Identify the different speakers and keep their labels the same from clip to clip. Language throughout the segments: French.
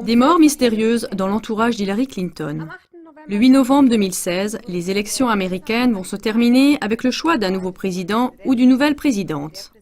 Speaker 1: Des morts mystérieuses dans l'entourage d'Hillary Clinton. Le 8 novembre 2016, les élections américaines vont se terminer avec le choix d'un nouveau président ou d'une nouvelle présidente.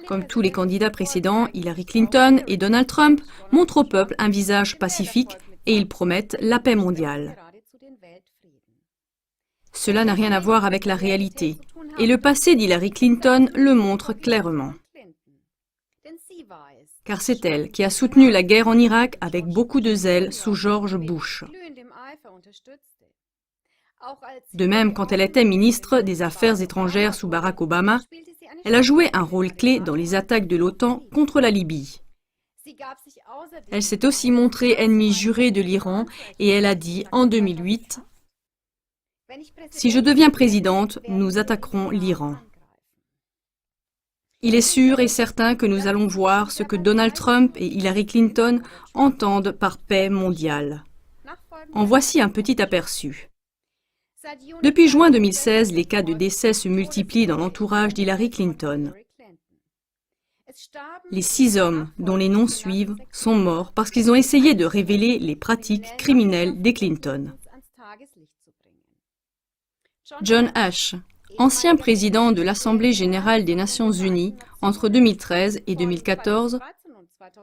Speaker 1: Comme tous les candidats précédents, Hillary Clinton et Donald Trump montrent au peuple un visage pacifique et ils promettent la paix mondiale. Cela n'a rien à voir avec la réalité, et le passé d'Hillary Clinton le montre clairement. Car c'est elle qui a soutenu la guerre en Irak avec beaucoup de zèle sous George Bush. De même, quand elle était ministre des Affaires étrangères sous Barack Obama, elle a joué un rôle clé dans les attaques de l'OTAN contre la Libye. Elle s'est aussi montrée ennemie jurée de l'Iran et elle a dit en 2008 « Si je deviens présidente, nous attaquerons l'Iran ». Il est sûr et certain que nous allons voir ce que Donald Trump et Hillary Clinton entendent par paix mondiale. En voici un petit aperçu. Depuis juin 2016, les cas de décès se multiplient dans l'entourage d'Hillary Clinton. Les 6 hommes, dont les noms suivent, sont morts parce qu'ils ont essayé de révéler les pratiques criminelles des Clinton. John Ash, ancien président de l'Assemblée générale des Nations unies entre 2013 et 2014,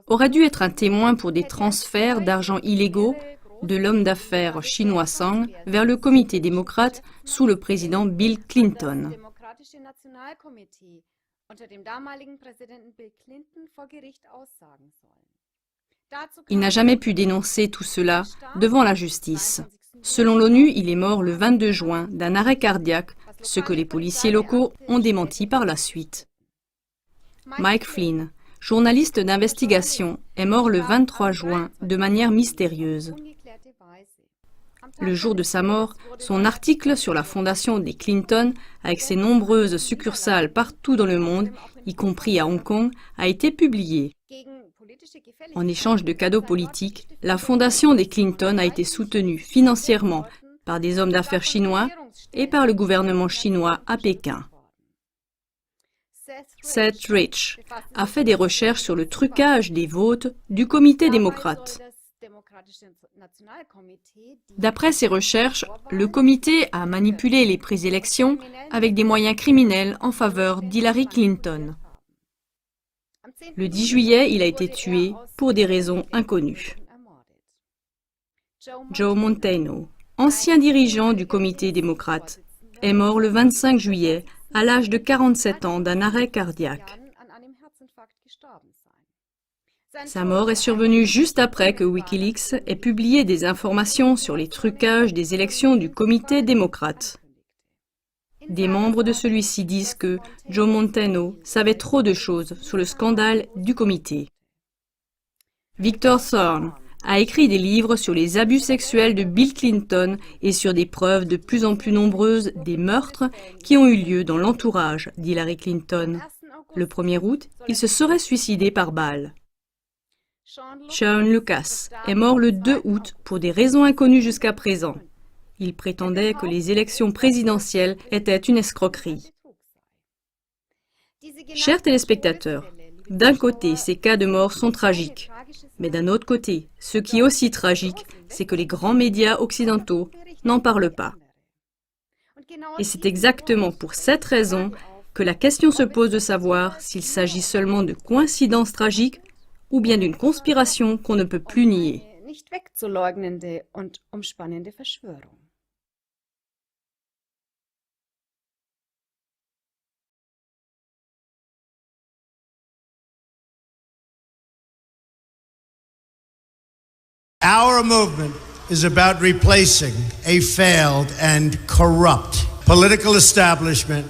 Speaker 1: aurait dû être un témoin pour des transferts d'argent illégaux de l'homme d'affaires chinois Zhang vers le comité démocrate sous le président Bill Clinton. Il n'a jamais pu dénoncer tout cela devant la justice. Selon l'ONU, il est mort le 22 juin d'un arrêt cardiaque, ce que les policiers locaux ont démenti par la suite. Mike Flynn, journaliste d'investigation, est mort le 23 juin de manière mystérieuse. Le jour de sa mort, son article sur la fondation des Clinton, avec ses nombreuses succursales partout dans le monde, y compris à Hong Kong, a été publié. En échange de cadeaux politiques, la fondation des Clinton a été soutenue financièrement par des hommes d'affaires chinois et par le gouvernement chinois à Pékin. Seth Rich a fait des recherches sur le trucage des votes du comité démocrate. D'après ses recherches, le comité a manipulé les présélections avec des moyens criminels en faveur d'Hillary Clinton. Le 10 juillet, il a été tué pour des raisons inconnues. Joe Montano, ancien dirigeant du comité démocrate, est mort le 25 juillet à l'âge de 47 ans d'un arrêt cardiaque. Sa mort est survenue juste après que Wikileaks ait publié des informations sur les trucages des élections du comité démocrate. Des membres de celui-ci disent que Joe Montano savait trop de choses sur le scandale du comité. Victor Thorne a écrit des livres sur les abus sexuels de Bill Clinton et sur des preuves de plus en plus nombreuses des meurtres qui ont eu lieu dans l'entourage d'Hillary Clinton. Le 1er août, il se serait suicidé par balle. Sean Lucas est mort le 2 août pour des raisons inconnues jusqu'à présent. Il prétendait que les élections présidentielles étaient une escroquerie. Chers téléspectateurs, d'un côté, ces cas de mort sont tragiques. Mais d'un autre côté, ce qui est aussi tragique, c'est que les grands médias occidentaux n'en parlent pas. Et c'est exactement pour cette raison que la question se pose de savoir s'il s'agit seulement de coïncidences tragiques ou bien d'une conspiration qu'on ne peut plus nier.
Speaker 2: Our movement is about replacing a failed and corrupt political establishment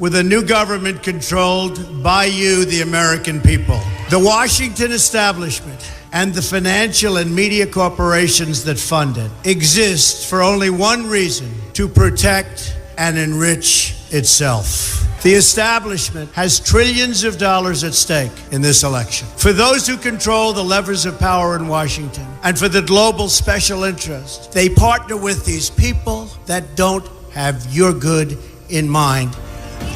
Speaker 2: with a new government controlled by you, the American people. The Washington establishment and the financial and media corporations that fund it exist for only one reason: to protect and enrich itself. The establishment has trillions of dollars at stake in this election. For those who control the levers of power in Washington and for the global special interest, they partner with these people that don't have your good in mind.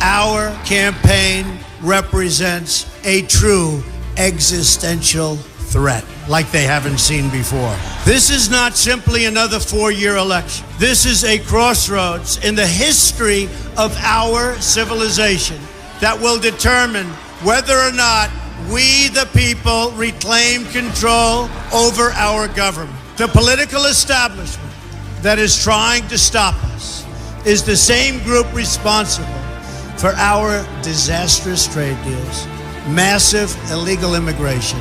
Speaker 2: Our campaign represents a true existential threat like they haven't seen before. This is not simply another 4-year election. This is a crossroads in the history of our civilization that will determine whether or not we, the people, reclaim control over our government. The political establishment that is trying to stop us is the same group responsible for our disastrous trade deals, massive illegal immigration,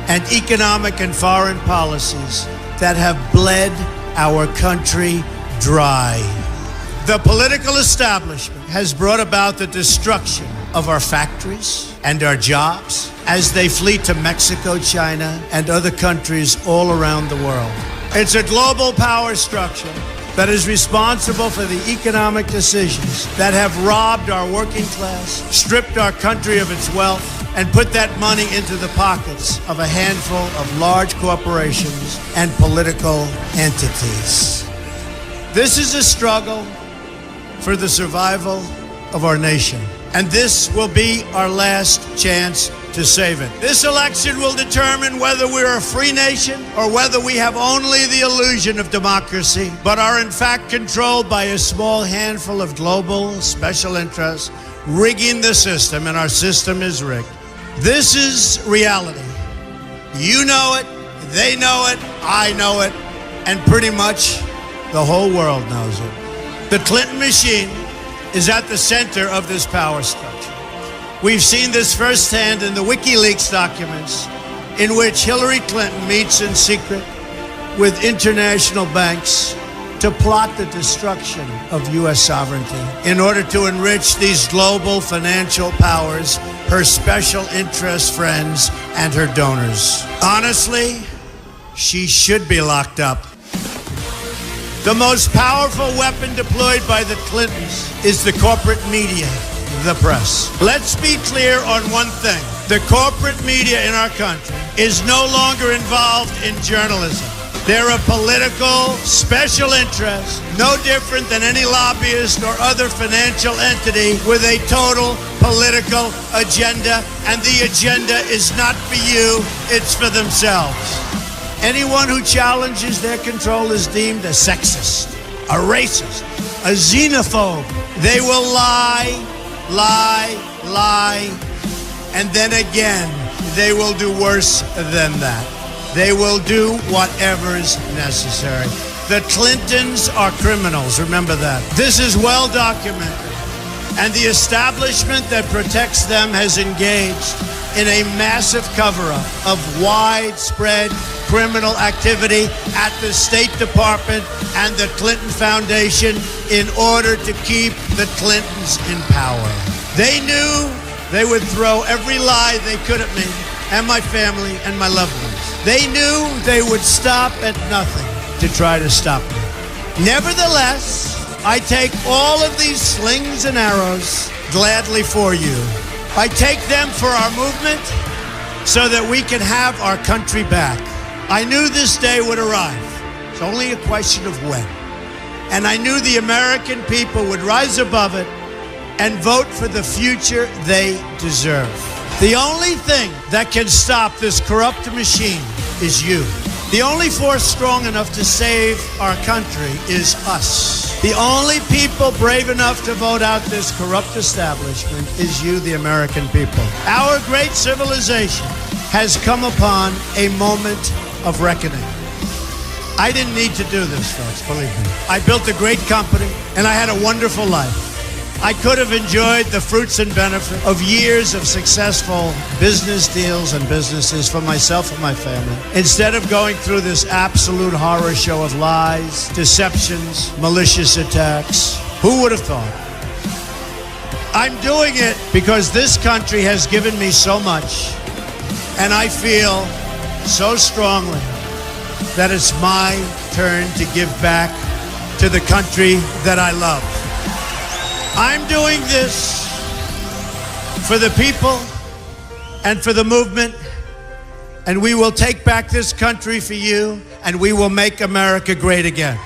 Speaker 2: and economic and foreign policies that have bled our country dry. The political establishment has brought about the destruction of our factories and our jobs as they flee to Mexico, China, and other countries all around the world. It's a global power structure that is responsible for the economic decisions that have robbed our working class, stripped our country of its wealth, and put that money into the pockets of a handful of large corporations and political entities. This is a struggle for the survival of our nation, and this will be our last chance to save it. This election will determine whether we're a free nation or whether we have only the illusion of democracy, but are in fact controlled by a small handful of global special interests rigging the system, and our system is rigged. This is reality. You know it, they know it, I know it, and pretty much the whole world knows it. The Clinton machine is at the center of this power structure. We've seen this firsthand in the WikiLeaks documents, in which Hillary Clinton meets in secret with international banks to plot the destruction of U.S. sovereignty in order to enrich these global financial powers, her special interest friends, and her donors. Honestly, she should be locked up. The most powerful weapon deployed by the Clintons is the corporate media, the press. Let's be clear on one thing. The corporate media in our country is no longer involved in journalism. They're a political special interest, no different than any lobbyist or other financial entity with a total political agenda, and the agenda is not for you, it's for themselves. Anyone who challenges their control is deemed a sexist, a racist, a xenophobe. They will lie, and then again, they will do worse than that. They will do whatever is necessary. The Clintons are criminals, remember that. This is well documented, and the establishment that protects them has engaged in a massive cover-up of widespread criminal activity at the State Department and the Clinton Foundation in order to keep the Clintons in power. They knew they would throw every lie they could at me and my family and my loved ones. They knew they would stop at nothing to try to stop me. Nevertheless, I take all of these slings and arrows gladly for you. I take them for our movement so that we can have our country back. I knew this day would arrive. It's only a question of when. And I knew the American people would rise above it and vote for the future they deserve. The only thing that can stop this corrupt machine is you. The only force strong enough to save our country is us. The only people brave enough to vote out this corrupt establishment is you, the American people. Our great civilization has come upon a moment of reckoning. I didn't need to do this, folks, believe me. I built a great company, and I had a wonderful life. I could have enjoyed the fruits and benefit of years of successful business deals and businesses for myself and my family, instead of going through this absolute horror show of lies, deceptions, malicious attacks. Who would have thought? I'm doing it because this country has given me so much, and I feel so strongly that it's my turn to give back to the country that I love. I'm doing this for the people and for the movement, and we will take back this country for you, and we will make America great again.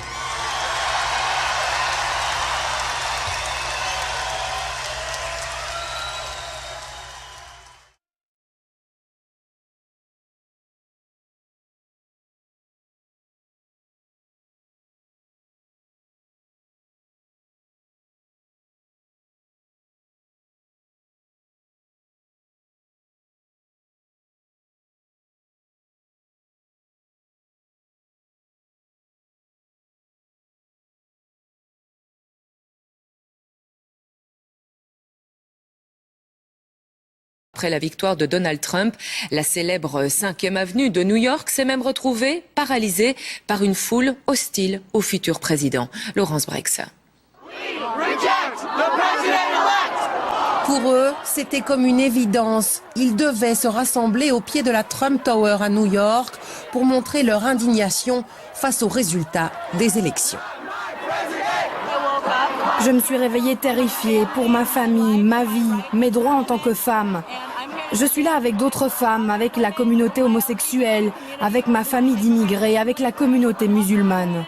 Speaker 3: après la victoire de Donald Trump. La célèbre 5e avenue de New York s'est même retrouvée paralysée par une foule hostile au futur président. Laurence Brex.
Speaker 4: Pour eux, c'était comme une évidence. Ils devaient se rassembler au pied de la Trump Tower à New York pour montrer leur indignation face aux résultats des élections.
Speaker 5: Je me suis réveillée terrifiée pour ma famille, ma vie, mes droits en tant que femme. Je suis là avec d'autres femmes, avec la communauté homosexuelle, avec ma famille d'immigrés, avec la communauté musulmane.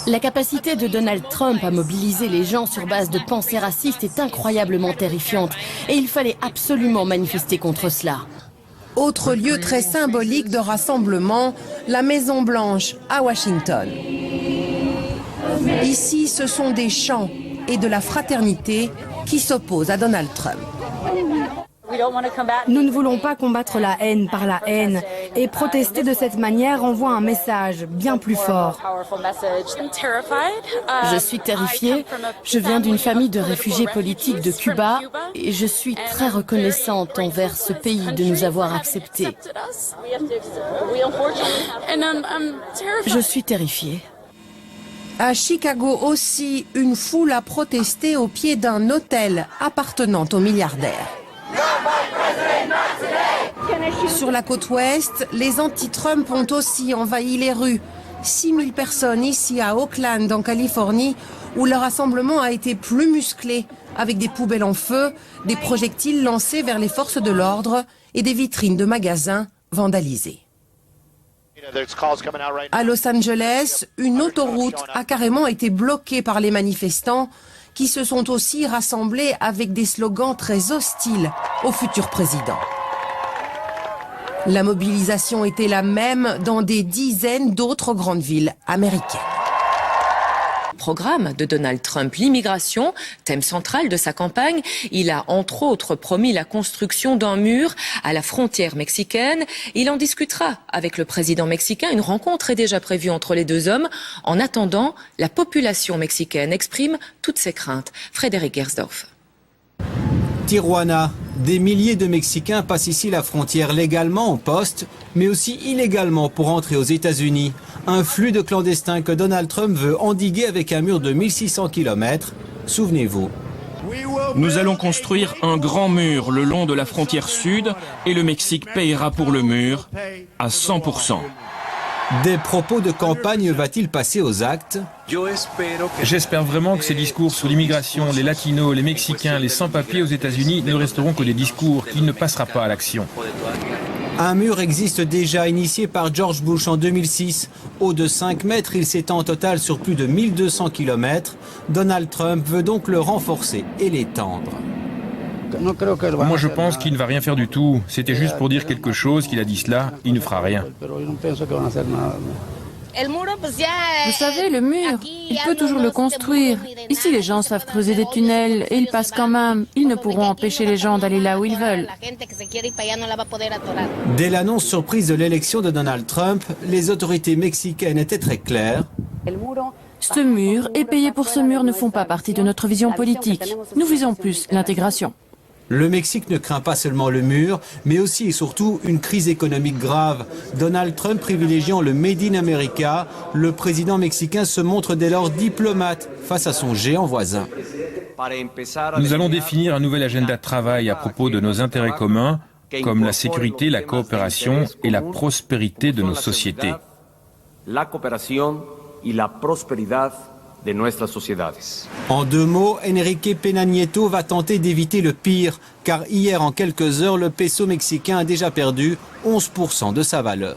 Speaker 6: La capacité de Donald Trump à mobiliser les gens sur base de pensées racistes est incroyablement terrifiante et il fallait absolument manifester contre cela.
Speaker 4: Autre lieu très symbolique de rassemblement, la Maison Blanche à Washington. Ici, ce sont des chants et de la fraternité qui s'opposent à Donald Trump.
Speaker 5: Nous ne voulons pas combattre la haine par la haine et protester de cette manière envoie un message bien plus fort.
Speaker 6: Je suis terrifiée. Je viens d'une famille de réfugiés politiques de Cuba et je suis très reconnaissante envers ce pays de nous avoir acceptés. Je suis terrifiée.
Speaker 4: À Chicago aussi, une foule a protesté au pied d'un hôtel appartenant aux milliardaires. Sur la côte ouest, les anti-Trump ont aussi envahi les rues. 6000 personnes ici à Oakland, en Californie, où le rassemblement a été plus musclé, avec des poubelles en feu, des projectiles lancés vers les forces de l'ordre et des vitrines de magasins vandalisées. À Los Angeles, une autoroute a carrément été bloquée par les manifestants qui se sont aussi rassemblés avec des slogans très hostiles au futur président. La mobilisation était la même dans des dizaines d'autres grandes villes américaines.
Speaker 3: Programme de Donald Trump, l'immigration, thème central de sa campagne. Il a entre autres promis la construction d'un mur à la frontière mexicaine. Il en discutera avec le président mexicain. Une rencontre est déjà prévue entre les deux hommes. En attendant, la population mexicaine exprime toutes ses craintes. Frédéric Gersdorf.
Speaker 7: Tijuana. Des milliers de Mexicains passent ici la frontière légalement en poste, mais aussi illégalement pour entrer aux États-Unis. Un flux de clandestins que Donald Trump veut endiguer avec un mur de 1600 km. Souvenez-vous.
Speaker 8: Nous allons construire un grand mur le long de la frontière sud et le Mexique payera pour le mur à 100%.
Speaker 7: Des propos de campagne va-t-il passer aux actes?
Speaker 9: J'espère vraiment que ces discours sur l'immigration, les latinos, les Mexicains, les sans-papiers aux États-Unis ne resteront que des discours, qu'il ne passera pas à l'action.
Speaker 7: Un mur existe déjà, initié par George Bush en 2006. Haut de 5 mètres, il s'étend en total sur plus de 1200 km. Donald Trump veut donc le renforcer et l'étendre.
Speaker 9: Moi je pense qu'il ne va rien faire du tout. C'était juste pour dire quelque chose qu'il a dit cela, il ne fera rien.
Speaker 10: Vous savez, le mur, il peut toujours le construire. Ici, les gens savent creuser des tunnels et ils passent quand même. Ils ne pourront empêcher les gens d'aller là où ils veulent.
Speaker 7: Dès l'annonce surprise de l'élection de Donald Trump, les autorités mexicaines étaient très claires.
Speaker 10: Ce mur et payer pour ce mur ne font pas partie de notre vision politique. Nous visons plus l'intégration.
Speaker 7: Le Mexique ne craint pas seulement le mur, mais aussi et surtout une crise économique grave. Donald Trump privilégiant le Made in America, le président mexicain se montre dès lors diplomate face à son géant voisin.
Speaker 9: Nous allons définir un nouvel agenda de travail à propos de nos intérêts communs, comme la sécurité, la coopération et la prospérité de nos sociétés.
Speaker 11: La coopération et la prospérité de nuestras sociedades.
Speaker 7: En deux mots, Enrique Peña Nieto va tenter d'éviter le pire, car hier en quelques heures, le peso mexicain a déjà perdu 11% de sa valeur.